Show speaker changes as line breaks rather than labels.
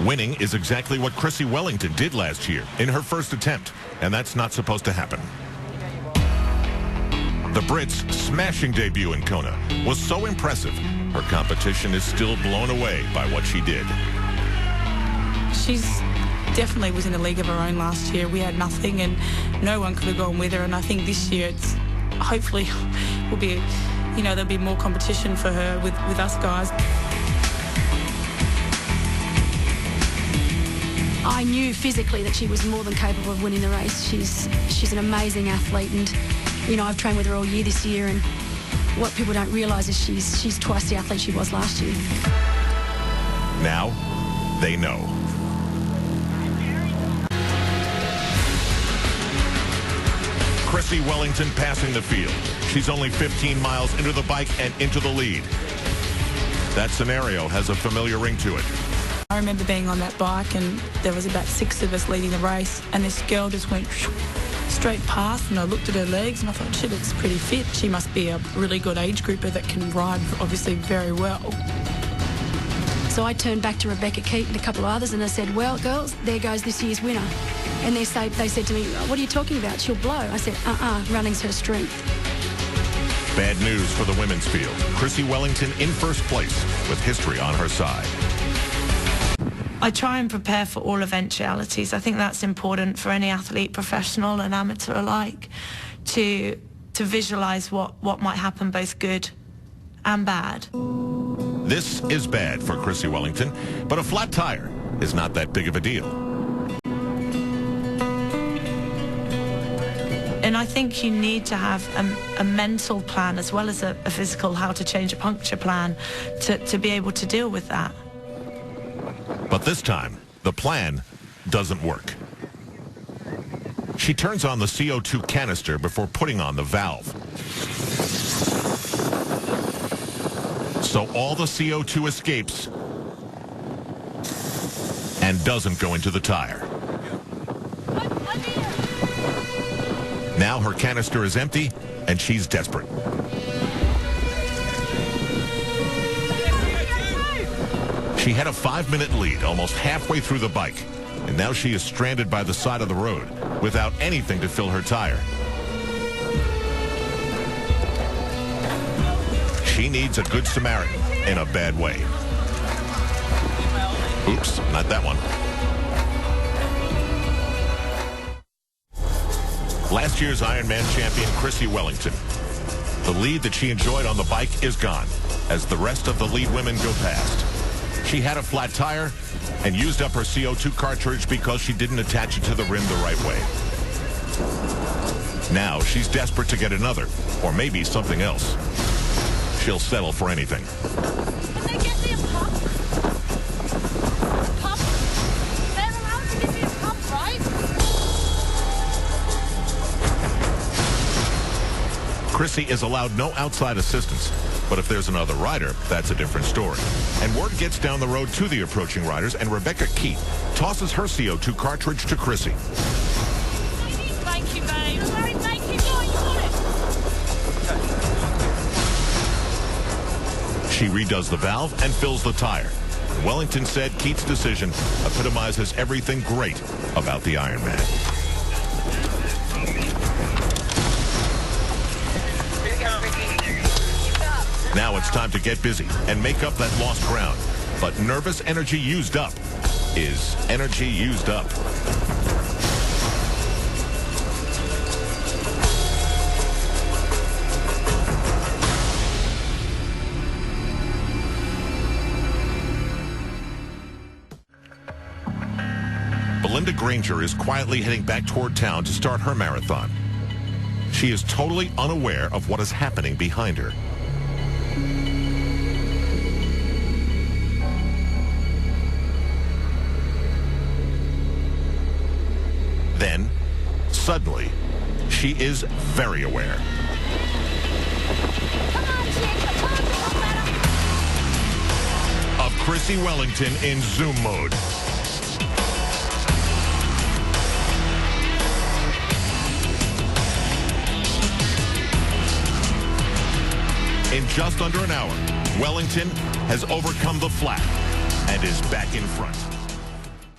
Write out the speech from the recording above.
Winning is exactly what Chrissie Wellington did last year in her first attempt, and that's not supposed to happen. The Brits' smashing debut in Kona was so impressive, her competition is still blown away by what she did.
She's definitely was in a league of her own last year. We had nothing and no one could have gone with her, and I think this year it's hopefully will be, there'll be more competition for her with us guys.
I knew physically that she was more than capable of winning the race. She's an amazing athlete, and I've trained with her all year this year, and what people don't realise is she's twice the athlete she was last year.
Now they know. Chrissie Wellington passing the field. She's only 15 miles into the bike and into the lead. That scenario has a familiar ring to it.
I remember being on that bike and there was about 6 of us leading the race, and this girl just went straight past, and I looked at her legs and I thought, she looks pretty fit. She must be a really good age grouper that can ride obviously very well.
So I turned back to Rebecca Keaton and a couple of others and I said, well, girls, there goes this year's winner. And they said to me, what are you talking about? She'll blow. I said, running's her strength.
Bad news for the women's field. Chrissie Wellington in first place with history on her side.
I try and prepare for all eventualities. I think that's important for any athlete, professional and amateur alike, to visualise what might happen, both good and bad.
This is bad for Chrissie Wellington, but a flat tire is not that big of a deal.
And I think you need to have a mental plan as well as a physical, how to change a puncture plan to be able to deal with that.
But this time, the plan doesn't work. She turns on the CO2 canister before putting on the valve. So all the CO2 escapes and doesn't go into the tire. Now her canister is empty and she's desperate. She had a 5-minute lead almost halfway through the bike, and now she is stranded by the side of the road without anything to fill her tire. She needs a good Samaritan in a bad way. Oops, not that one. Last year's Ironman champion Chrissie Wellington. The lead that she enjoyed on the bike is gone as the rest of the lead women go past. She had a flat tire and used up her CO2 cartridge because she didn't attach it to the rim the right way. Now she's desperate to get another, or maybe something else. She'll settle for anything.
Can they get me a pump? Pump? They're allowed to give me a pump, right?
Chrissie is allowed no outside assistance. But if there's another rider, that's a different story. And word gets down the road to the approaching riders, and Rebecca Keaton tosses her CO2 cartridge to Chrissie.
Thank you, babe. Thank you. Go on, you got it.
She redoes the valve and fills the tire. Wellington said Keaton's decision epitomizes everything great about the Ironman. Now it's time to get busy and make up that lost ground. But nervous energy used up is energy used up. Belinda Granger is quietly heading back toward town to start her marathon. She is totally unaware of what is happening behind her. Then, suddenly, she is very aware. Of Chrissie Wellington in zoom mode. In just under an hour, Wellington has overcome the flat and is back in front.